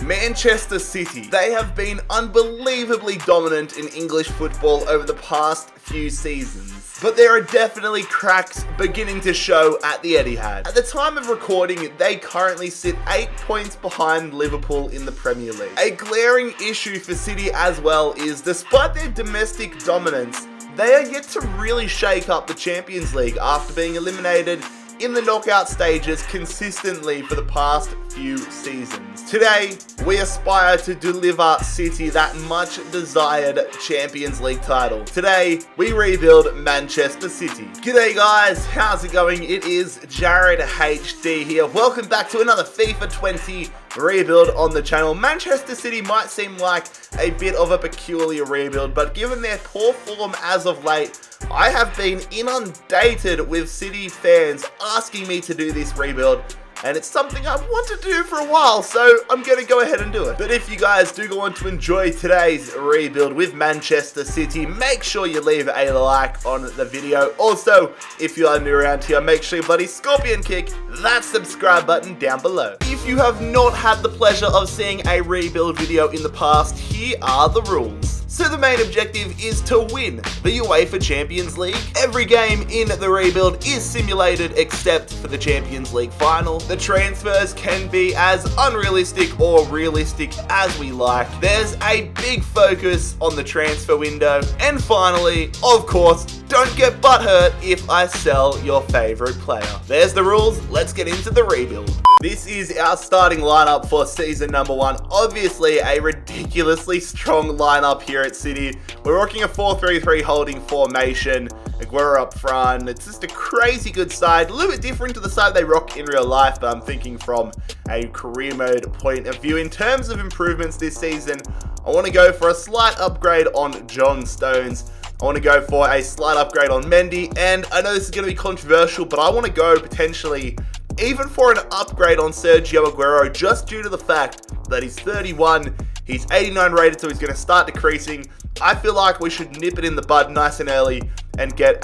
Manchester City. They have been unbelievably dominant in English football over the past few seasons, but there are definitely cracks beginning to show at the Etihad. At the time of recording, they currently sit 8 points behind Liverpool in the Premier League. A glaring issue for City as well is, despite their domestic dominance, they are yet to really shake up the Champions League after being eliminated in the knockout stages consistently for the past few seasons. Today, we aspire to deliver City that much desired Champions League title. Today, we rebuild Manchester City. G'day guys, how's it going? It is JarradHD here. Welcome back to another FIFA 20 rebuild on the channel. Manchester City might seem like a bit of a peculiar rebuild, but given their poor form as of late, I have been inundated with City fans asking me to do this rebuild, and it's something I've wanted to do for a while, so I'm going to go ahead and do it. But if you guys do go on to enjoy today's rebuild with Manchester City, make sure you leave a like on the video. Also, if you are new around here, make sure you bloody scorpion kick that subscribe button down below. If you have not had the pleasure of seeing a rebuild video in the past, here are the rules. So the main objective is to win the UEFA Champions League. Every game in the rebuild is simulated except for the Champions League final. The transfers can be as unrealistic or realistic as we like. There's a big focus on the transfer window. And finally, of course, don't get butthurt if I sell your favorite player. There's the rules, let's get into the rebuild. This is our starting lineup for season number 1. Obviously a ridiculously strong lineup here at City. We're rocking a 4-3-3 holding formation. Aguero up front. It's just a crazy good side. A little bit different to the side they rock in real life, but I'm thinking from a career mode point of view. In terms of improvements this season, I want to go for a slight upgrade on John Stones. I want to go for a slight upgrade on Mendy, and I know this is going to be controversial, but I want to go potentially even for an upgrade on Sergio Aguero, just due to the fact that he's 31, he's 89 rated, so he's going to start decreasing. I feel like we should nip it in the bud nice and early and get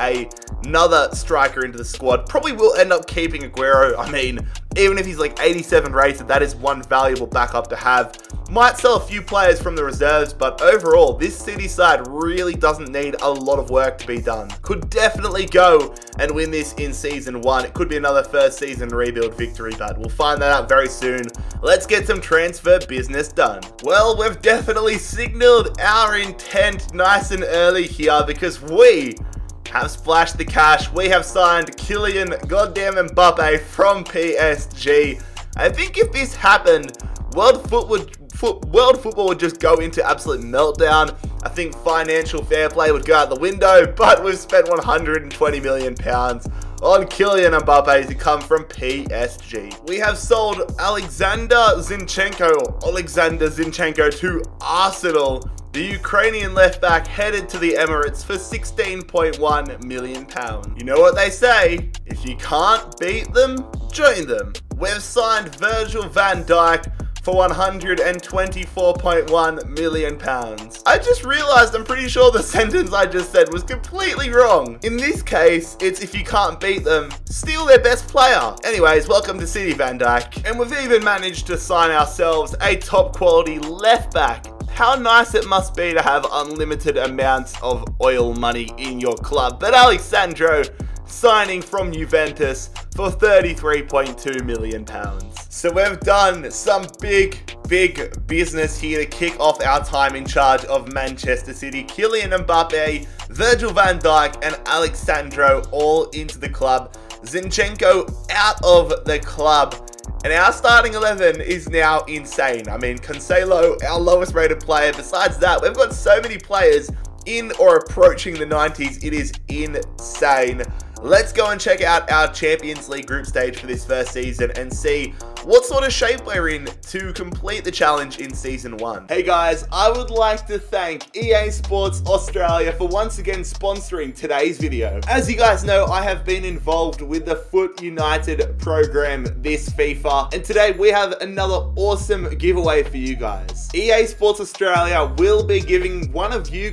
another striker into the squad. Probably will end up keeping Aguero. I mean, even if he's like 87 rated, that is one valuable backup to have. Might sell a few players from the reserves, but overall, this City side really doesn't need a lot of work to be done. Could definitely go and win this in season 1. It could be another first season rebuild victory, but we'll find that out very soon. Let's get some transfer business done. Well, we've definitely signaled our intent nice and early here because we have splashed the cash. We have signed Kylian goddamn Mbappe from PSG. I think if this happened, world football would just go into absolute meltdown. I think financial fair play would go out the window, but we've spent £120 million on Kylian Mbappe to come from PSG. We have sold Alexander Zinchenko to Arsenal. The Ukrainian left back headed to the Emirates for £16.1 million. You know what they say, if you can't beat them, join them. We've signed Virgil van Dijk for £124.1 million. I just realized I'm pretty sure the sentence I just said was completely wrong. In this case, it's if you can't beat them, steal their best player. Anyways, welcome to City, Van Dijk. And we've even managed to sign ourselves a top quality left back. How nice it must be to have unlimited amounts of oil money in your club. But Alexandro signing from Juventus for £33.2 million. So we've done some big business here to kick off our time in charge of Manchester City. Kylian Mbappe, Virgil van Dijk, and Alexandro all into the club. Zinchenko out of the club. And our starting 11 is now insane. I mean, Cancelo, our lowest rated player. Besides that, we've got so many players in or approaching the 90s. It is insane. Let's go and check out our Champions League group stage for this first season and see what sort of shape we're in to complete the challenge in season 1. Hey guys, I would like to thank EA Sports Australia for once again sponsoring today's video. As you guys know, I have been involved with the Foot United program this FIFA, and today we have another awesome giveaway for you guys. EA Sports Australia will be giving one of you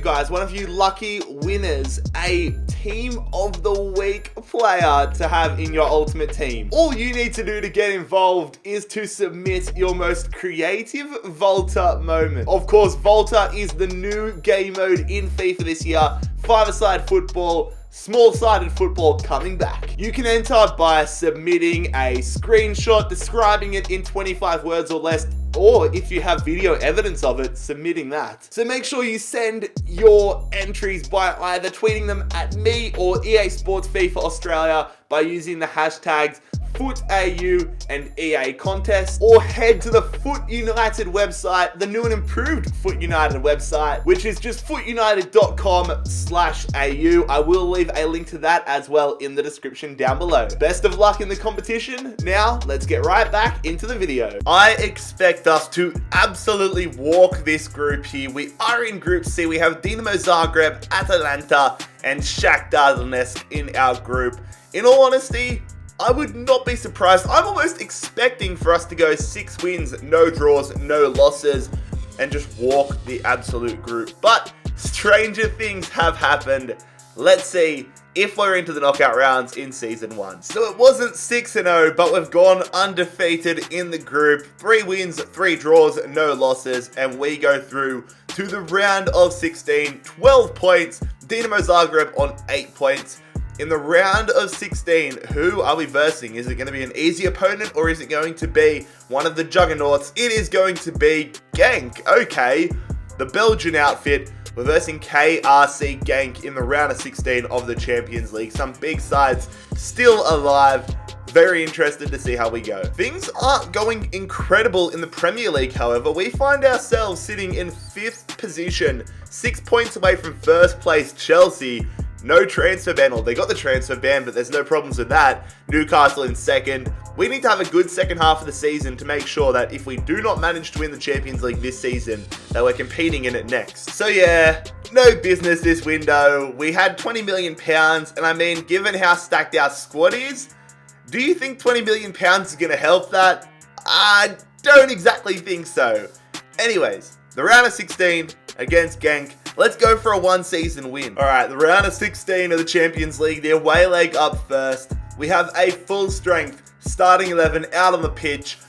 lucky winners, a Team of the Week player to have in your ultimate team. All you need to do to get involved is to submit your most creative Volta moment. Of course, Volta is the new game mode in FIFA this year. Five-a-side football, small-sided football coming back. You can enter by submitting a screenshot describing it in 25 words or less, or if you have video evidence of it, submitting that. So make sure you send your entries by either tweeting them at me or EA Sports FIFA Australia by using the hashtags FootAU and EA Contest, or head to the Foot United website, the new and improved Foot United website, which is just footunited.com/au. I will leave a link to that as well in the description down below. Best of luck in the competition. Now, let's get right back into the video. I expect us to absolutely walk this group here. We are in Group C. We have Dinamo Zagreb, Atalanta, and Shakhtar Donetsk in our group. In all honesty, I would not be surprised. I'm almost expecting for us to go 6 wins, no draws, no losses, and just walk the absolute group. But stranger things have happened. Let's see if we're into the knockout rounds in Season 1. So it wasn't 6-0, but we've gone undefeated in the group. 3 wins, 3 draws, no losses, and we go through to the round of 16. 12 points, Dinamo Zagreb on 8 points. In the round of 16, who are we versing? Is it going to be an easy opponent, or is it going to be one of the juggernauts? It is going to be Genk. Okay, the Belgian outfit. We're versing KRC Genk in the round of 16 of the Champions League. Some big sides still alive. Very interested to see how we go. Things aren't going incredible in the Premier League, however. We find ourselves sitting in 5th position, 6 points away from first place Chelsea. No transfer ban. Well, they got the transfer ban, but there's no problems with that. Newcastle in 2nd. We need to have a good second half of the season to make sure that if we do not manage to win the Champions League this season, that we're competing in it next. So yeah, no business this window. We had £20 million, and I mean, given how stacked our squad is, do you think £20 million is going to help that? I don't exactly think so. Anyways, the round of 16 against Genk. Let's go for a 1-season win. All right, the round of 16 of the Champions League. The away leg up first. We have a full strength starting 11 out on the pitch.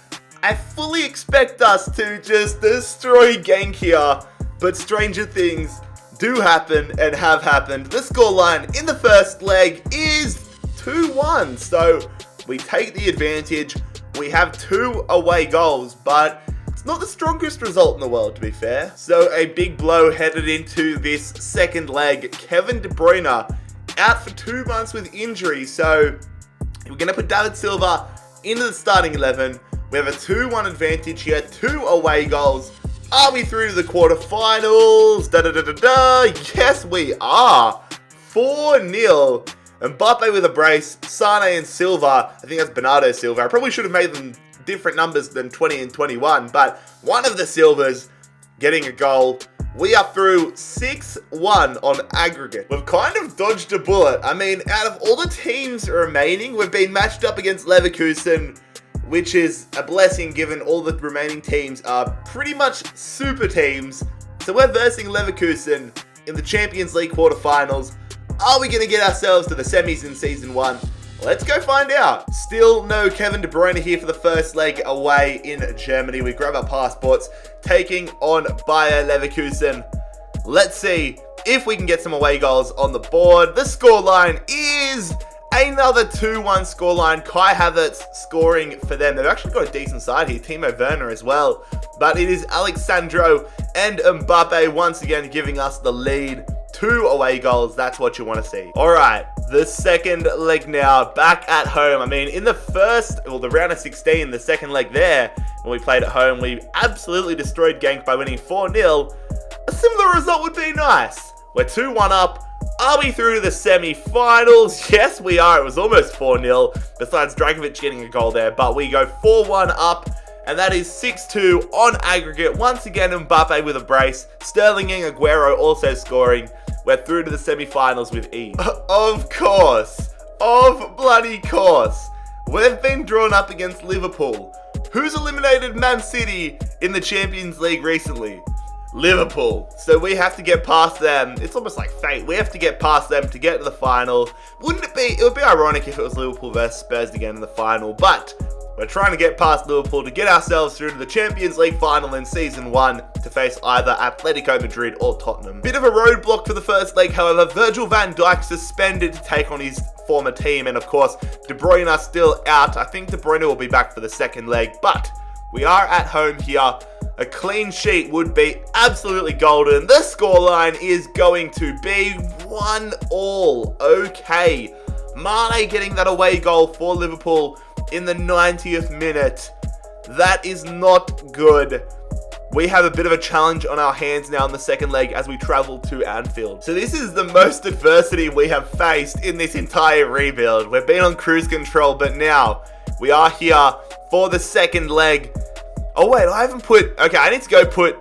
I fully expect us to just destroy Genk here, but stranger things do happen and have happened. The scoreline in the first leg is 2-1, so we take the advantage. We have 2 away goals, but it's not the strongest result in the world, to be fair. So a big blow headed into this second leg. Kevin De Bruyne out for 2 months with injury. So we're going to put David Silva into the starting 11. We have a 2-1 advantage here. 2 away goals. Are we through to the quarterfinals? Yes, we are. 4-0. Mbappe with a brace. Sane and Silva. I think that's Bernardo Silva. I probably should have made them different numbers than 20 and 21, but one of the Silvers getting a goal. We are through 6-1 on aggregate. We've kind of dodged a bullet. I mean, out of all the teams remaining, we've been matched up against Leverkusen, which is a blessing given all the remaining teams are pretty much super teams. So we're versing Leverkusen in the Champions League quarterfinals. Are we going to get ourselves to the semis in Season 1? Let's go find out. Still no Kevin De Bruyne here for the first leg away in Germany. We grab our passports, taking on Bayer Leverkusen. Let's see if we can get some away goals on the board. The scoreline is another 2-1 scoreline. Kai Havertz scoring for them. They've actually got a decent side here. Timo Werner as well. But it is Alexandro and Mbappe once again giving us the lead. 2 away goals, that's what you want to see. All right, the second leg now, back at home. I mean, in the the round of 16, the second leg there, when we played at home, we absolutely destroyed Genk by winning 4-0. A similar result would be nice. We're 2-1 up. Are we through to the semi-finals? Yes, we are. It was almost 4-0, besides Dragovic getting a goal there, but we go 4-1 up. And that is 6-2 on aggregate. Once again, Mbappe with a brace. Sterling and Aguero also scoring. We're through to the semi-finals with ease. Of course. Of bloody course. We've been drawn up against Liverpool. Who's eliminated Man City in the Champions League recently? Liverpool. So we have to get past them. It's almost like fate. We have to get past them to get to the final. Wouldn't it be? It would be ironic if it was Liverpool versus Spurs again in the final. But We're trying to get past Liverpool to get ourselves through to the Champions League final in Season 1 to face either Atletico Madrid or Tottenham. Bit of a roadblock for the first leg, however. Virgil van Dijk suspended to take on his former team, and of course, De Bruyne are still out. I think De Bruyne will be back for the second leg, but we are at home here. A clean sheet would be absolutely golden. The scoreline is going to be 1-1. Okay. Mane getting that away goal for Liverpool in the 90th minute. That is not good. We have a bit of a challenge on our hands now in the second leg as we travel to Anfield. So this is the most adversity we have faced in this entire rebuild. We've been on cruise control, but now we are here for the second leg. Oh wait, I haven't put... Okay, I need to go put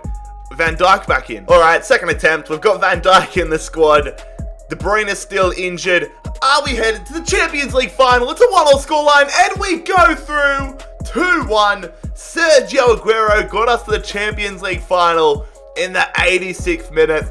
Van Dijk back in. Alright, second attempt. We've got Van Dijk in the squad. De Bruyne is still injured. Are we headed to the Champions League final? It's a 1-1 scoreline, and we go through 2-1. Sergio Aguero got us to the Champions League final in the 86th minute.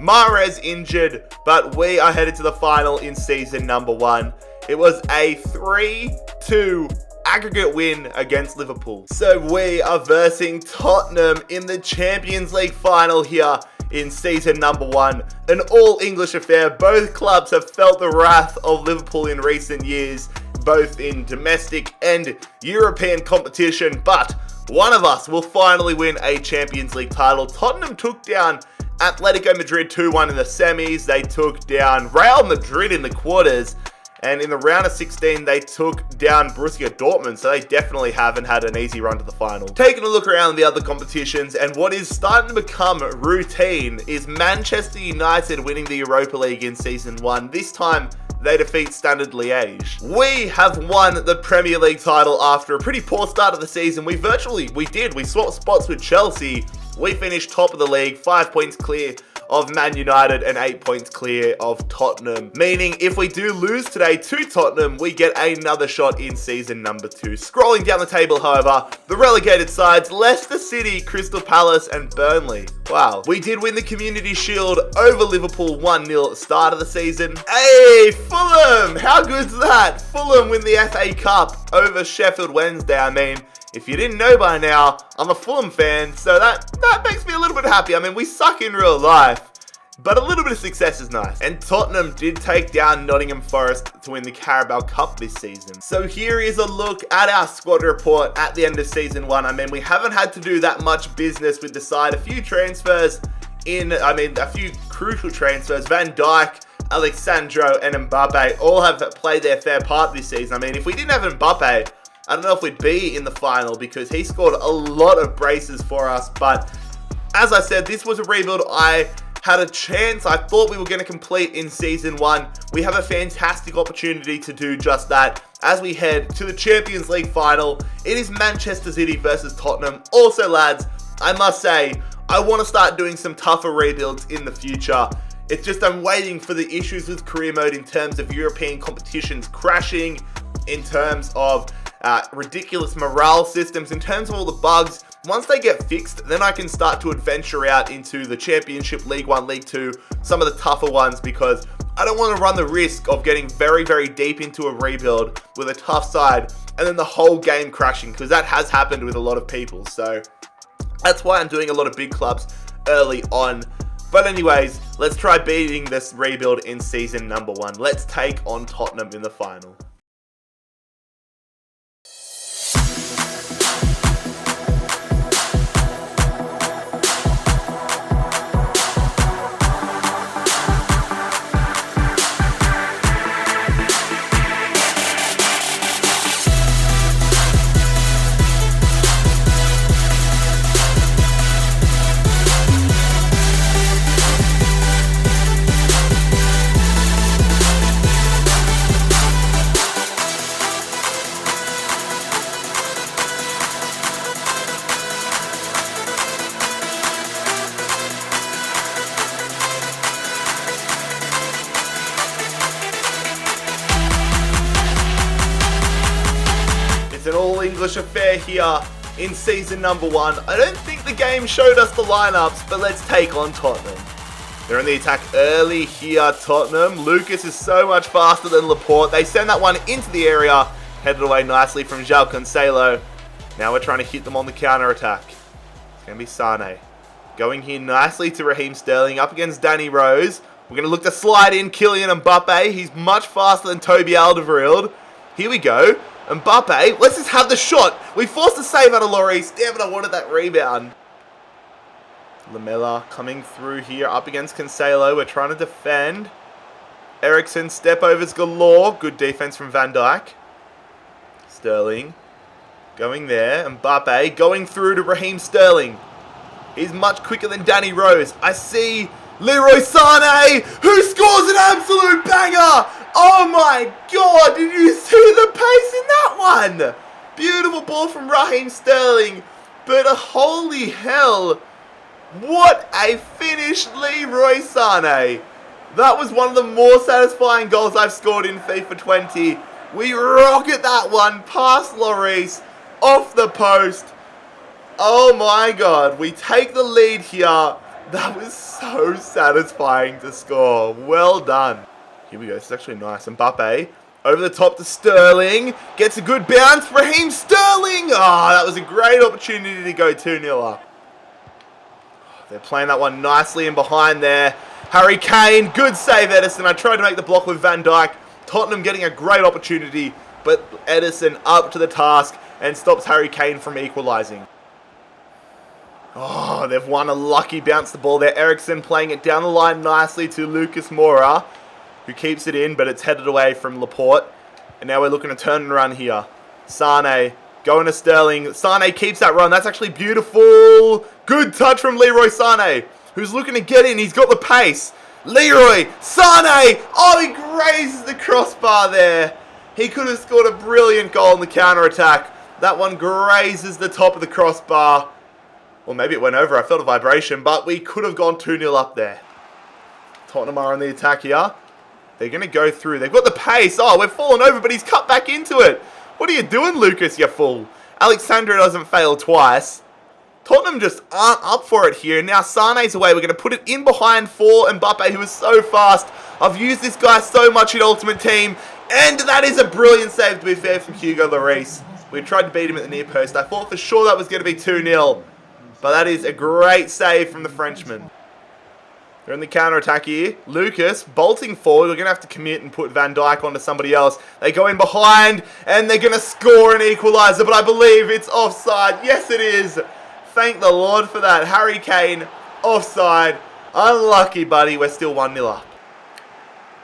Mahrez injured, but we are headed to the final in season number 1. It was a 3-2 aggregate win against Liverpool. So we are versing Tottenham in the Champions League final here in season number 1. An all-English affair. Both clubs have felt the wrath of Liverpool in recent years, both in domestic and European competition, but one of us will finally win a Champions League title. Tottenham took down Atletico Madrid 2-1 in the semis. They took down Real Madrid in the quarters. And in the round of 16, they took down Borussia Dortmund, so they definitely haven't had an easy run to the final. Taking a look around the other competitions, and what is starting to become routine is Manchester United winning the Europa League in Season 1. This time, they defeat Standard Liège. We have won the Premier League title after a pretty poor start of the season. We swapped spots with Chelsea. We finished top of the league, 5 points clear of Man United and 8 points clear of Tottenham. Meaning if we do lose today to Tottenham, we get another shot in season number 2. Scrolling down the table, however, the relegated sides, Leicester City, Crystal Palace and Burnley. Wow. We did win the Community Shield over Liverpool 1-0 at the start of the season. Hey, Fulham! How good's that? Fulham win the FA Cup over Sheffield Wednesday. I mean, if you didn't know by now, I'm a Fulham fan, so that makes me a little bit happy. I mean, we suck in real life, but a little bit of success is nice. And Tottenham did take down Nottingham Forest to win the Carabao Cup this season. So here is a look at our squad report at the end of season 1. I mean, we haven't had to do that much business with the side. A few crucial transfers. Van Dijk, Alexandro and Mbappe all have played their fair part this season. I mean, if we didn't have Mbappe, I don't know if we'd be in the final because he scored a lot of braces for us. But as I said, this was a rebuild I had a chance. I thought we were going to complete in season 1. We have a fantastic opportunity to do just that as we head to the Champions League final. It is Manchester City versus Tottenham. Also, lads, I must say, I want to start doing some tougher rebuilds in the future. It's just I'm waiting for the issues with career mode in terms of European competitions crashing, in terms of ridiculous morale systems, in terms of all the bugs. Once they get fixed, then I can start to adventure out into the Championship, League 1, League 2, some of the tougher ones, because I don't want to run the risk of getting very, very deep into a rebuild with a tough side and then the whole game crashing, because that has happened with a lot of people. So that's why I'm doing a lot of big clubs early on. But anyways, let's try beating this rebuild in season number 1. Let's take on Tottenham in the final. An all-English affair here in season number 1. I don't think the game showed us the lineups, but let's take on Tottenham. They're in the attack early here, Tottenham. Lucas is so much faster than Laporte. They send that one into the area, Headed away nicely from João Cancelo. Now we're trying to hit them on the counter-attack. It's going to be Sane. Going here nicely to Raheem Sterling. Up against Danny Rose. We're going to look to slide in Kylian Mbappe. He's much faster than Toby Alderweireld. Here we go. Mbappe, let's just have the shot. We forced a save out of Lloris. Damn it, I wanted that rebound. Lamela coming through here up against Cancelo. We're trying to defend. Eriksen, step overs galore. Good defense from Van Dijk. Sterling going there. Mbappe going through to Raheem Sterling. He's much quicker than Danny Rose. I see Leroy Sané, who scores an absolute banger. Oh my god, did you see the pace in that one? Beautiful ball from Raheem Sterling. But holy hell, what a finish, Leroy Sané. That was one of the more satisfying goals I've scored in FIFA 20. We rocket that one past Lloris, off the post. Oh my god, we take the lead here. That was so satisfying to score. Well done. Here we go, this is actually nice. Mbappe, over the top to Sterling. Gets a good bounce. Raheem Sterling! Oh, that was a great opportunity to go 2-0 up. They're playing that one nicely in behind there. Harry Kane, good save, Edison. I tried to make the block with Van Dijk. Tottenham getting a great opportunity, but Edison up to the task and stops Harry Kane from equalising. Oh, they've won a lucky bounce the ball there. Eriksen playing it down the line nicely to Lucas Moura, who keeps it in, but it's headed away from Laporte. And now we're looking to turn and run here. Sane going to Sterling. Sane keeps that run. That's actually beautiful. Good touch from Leroy Sane, who's looking to get in. He's got the pace. Leroy Sane. Oh, he grazes the crossbar there. He could have scored a brilliant goal on the counter-attack. That one grazes the top of the crossbar. Well, maybe it went over. I felt a vibration, but we could have gone 2-0 up there. Tottenham are on the attack here. They're going to go through. They've got the pace. Oh, we're falling over, but he's cut back into it. What are you doing, Lucas, you fool? Alexandra doesn't fail twice. Tottenham just aren't up for it here. Now Sane's away. We're going to put it in behind for Mbappe, who is so fast. I've used this guy so much in Ultimate Team. And that is a brilliant save, to be fair, from Hugo Lloris. We tried to beat him at the near post. I thought for sure that was going to be 2-0. But that is a great save from the Frenchman. They're in the counter-attack here. Lucas bolting forward. We're going to have to commit and put Van Dijk onto somebody else. They go in behind and they're going to score an equaliser. But I believe it's offside. Yes, it is. Thank the Lord for that. Harry Kane, offside. Unlucky, buddy. We're still 1-0 up.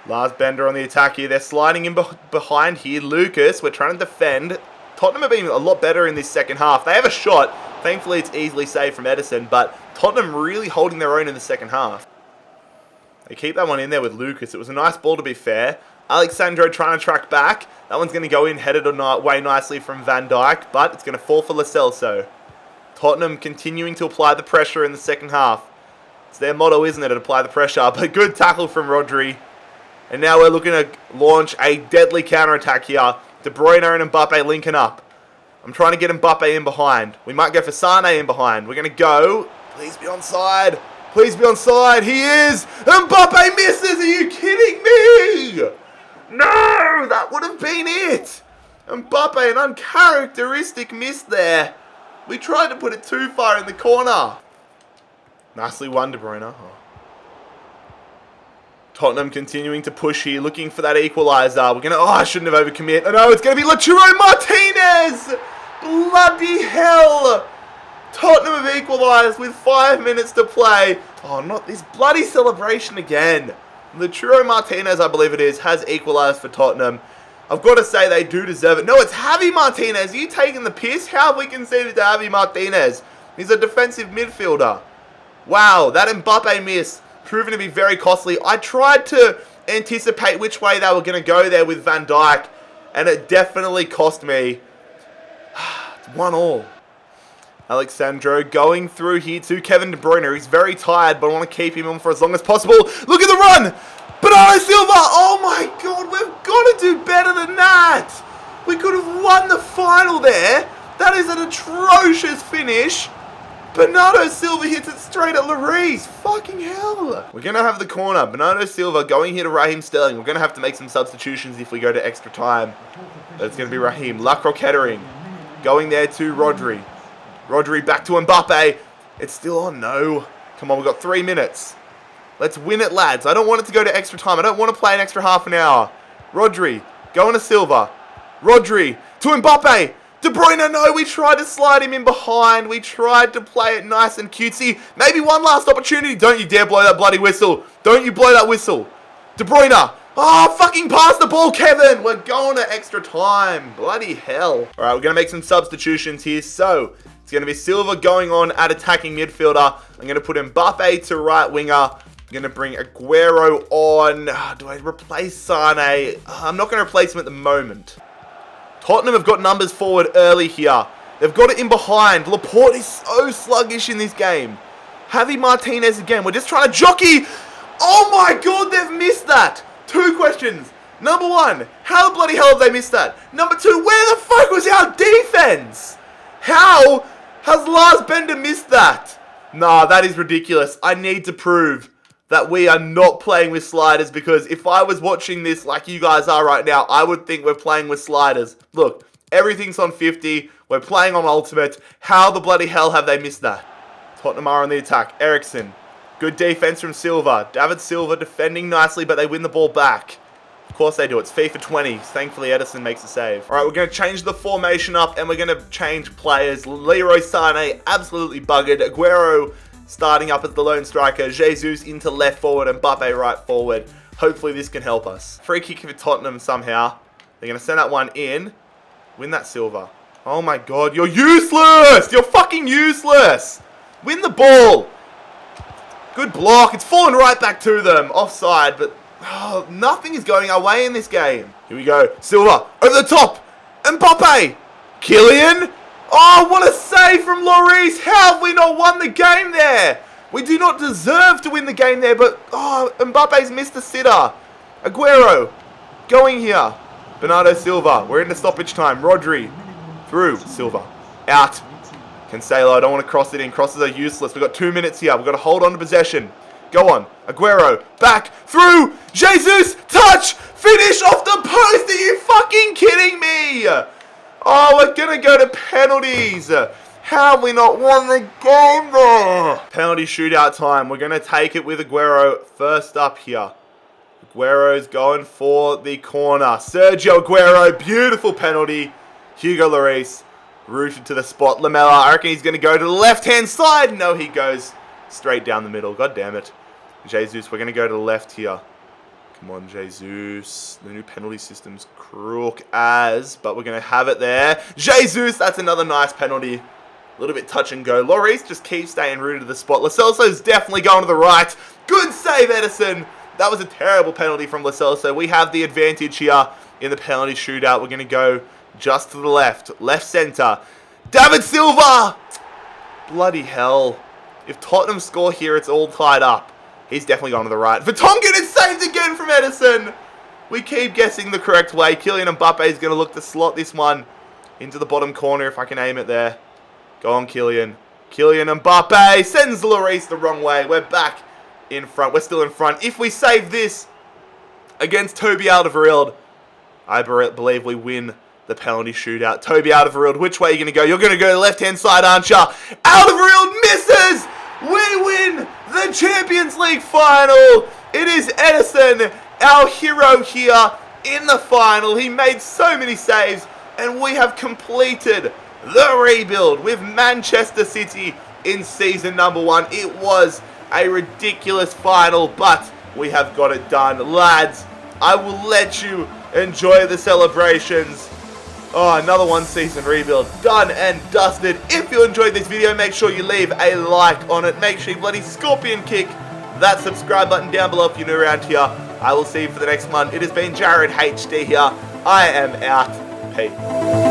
Lars Bender on the attack here. They're sliding in behind here. Lucas, we're trying to defend. Tottenham have been a lot better in this second half. They have a shot. Thankfully, it's easily saved from Edison, but Tottenham really holding their own in the second half. They keep that one in there with Lucas. It was a nice ball, to be fair. Alexandro trying to track back. That one's going to go in, headed away nicely from Van Dijk, but it's going to fall for Lo Celso. Tottenham continuing to apply the pressure in the second half. It's their motto, isn't it, to apply the pressure, but good tackle from Rodri. And now we're looking to launch a deadly counter-attack here. De Bruyne and Mbappe linking up. I'm trying to get Mbappe in behind. We might go for Sane in behind. We're going to go. Please be onside. Please be onside. He is. Mbappe misses. Are you kidding me? No, that would have been it. Mbappe, an uncharacteristic miss there. We tried to put it too far in the corner. Nicely won, De Bruyne. Oh. Tottenham continuing to push here, looking for that equaliser. We're going to... Oh, I shouldn't have overcommit. Oh, no, it's going to be Lautaro Martinez! Bloody hell! Tottenham have equalised with 5 minutes to play. Oh, not this bloody celebration again. Lautaro Martinez, I believe it is, has equalised for Tottenham. I've got to say they do deserve it. No, it's Javi Martinez. Are you taking the piss? How have we conceded to Javi Martinez? He's a defensive midfielder. Wow, that Mbappe miss proven to be very costly. I tried to anticipate which way they were going to go there with Van Dijk, and it definitely cost me. It's 1-1. Alexandro going through here to Kevin De Bruyne. He's very tired, but I want to keep him on for as long as possible. Look at the run! Bernardo Silva! Oh my god, we've got to do better than that! We could have won the final there. That is an atrocious finish. Bernardo Silva hits it straight at Lloris. Fucking hell. We're going to have the corner. Bernardo Silva going here to Raheem Sterling. We're going to have to make some substitutions if we go to extra time. But it's going to be Raheem. Lacroix Kettering going there to Rodri. Rodri back to Mbappe. It's still on. No. Come on, we've got 3 minutes. Let's win it, lads. I don't want it to go to extra time. I don't want to play an extra half an hour. Rodri going to Silva. Rodri to Mbappe. De Bruyne, no, we tried to slide him in behind. We tried to play it nice and cutesy. Maybe one last opportunity. Don't you dare blow that bloody whistle. Don't you blow that whistle. De Bruyne. Oh, fucking pass the ball, Kevin. We're going to extra time. Bloody hell. All right, we're going to make some substitutions here. So, it's going to be Silva going on at attacking midfielder. I'm going to put Mbappe to right winger. I'm going to bring Aguero on. Do I replace Sane? I'm not going to replace him at the moment. Tottenham have got numbers forward early here. They've got it in behind. Laporte is so sluggish in this game. Javi Martinez again. We're just trying to jockey. Oh my god, they've missed that. 2 questions. Number 1, how the bloody hell have they missed that? Number 2, where the fuck was our defense? How has Lars Bender missed that? Nah, that is ridiculous. I need to prove that we are not playing with sliders, because if I was watching this like you guys are right now, I would think we're playing with sliders. Look, everything's on 50. We're playing on ultimate. How the bloody hell have they missed that? Tottenham are on the attack. Eriksen. Good defense from Silva. David Silva defending nicely, but they win the ball back. Of course they do. It's FIFA 20. Thankfully, Edison makes a save. All right, we're going to change the formation up, and we're going to change players. Leroy Sané, absolutely buggered. Aguero starting up as the lone striker. Jesus into left forward and Mbappe right forward. Hopefully this can help us. Free kick for Tottenham somehow. They're going to send that one in. Win that Silva. Oh my god, you're useless! You're fucking useless! Win the ball! Good block. It's fallen right back to them. Offside, but nothing is going our way in this game. Here we go. Silva over the top. Mbappe. Kylian. Oh, what a save from Lloris. How have we not won the game there? We do not deserve to win the game there, but Mbappe's missed a sitter. Aguero going here. Bernardo Silva. We're into stoppage time. Rodri through. Silva out. Cancelo, I don't want to cross it in. Crosses are useless. We've got 2 minutes here. We've got to hold on to possession. Go on. Aguero. Back. Through. Jesus. Touch. Finish off the post. Are you fucking kidding me? Oh, we're going to go to penalties. How have we not won the game there? Penalty shootout time. We're going to take it with Aguero first up here. Aguero's going for the corner. Sergio Aguero. Beautiful penalty. Hugo Lloris. Rooted to the spot. Lamela, I reckon he's going to go to the left-hand side. No, he goes straight down the middle. God damn it. Jesus, we're going to go to the left here. Come on, Jesus. The new penalty system's crook as, but we're going to have it there. Jesus, that's another nice penalty. A little bit touch and go. Lloris just keeps staying rooted to the spot. Lo Celso's definitely going to the right. Good save, Edison. That was a terrible penalty from Lo Celso. We have the advantage here in the penalty shootout. We're going to go just to the left. Left centre. David Silva! Bloody hell. If Tottenham score here, it's all tied up. He's definitely gone to the right. Vertonghen is saved again from Edison. We keep guessing the correct way. Kylian Mbappe is going to look to slot this one into the bottom corner if I can aim it there. Go on, Kylian. Kylian Mbappe sends Lloris the wrong way. We're back in front. We're still in front. If we save this against Toby Alderweireld, I believe we win the penalty shootout. Toby Alderweireld, which way are you going to go? You're going to go to the left-hand side, aren't you? Alderweireld misses! We win the Champions League final! It is Edison, our hero here in the final. He made so many saves, and we have completed the rebuild with Manchester City in season number 1. It was a ridiculous final, but we have got it done. Lads, I will let you enjoy the celebrations. Oh, another 1 season rebuild. Done and dusted. If you enjoyed this video, make sure you leave a like on it. Make sure you bloody scorpion kick that subscribe button down below if you're new around here. I will see you for the next one. It has been JarradHD here. I am out. Peace.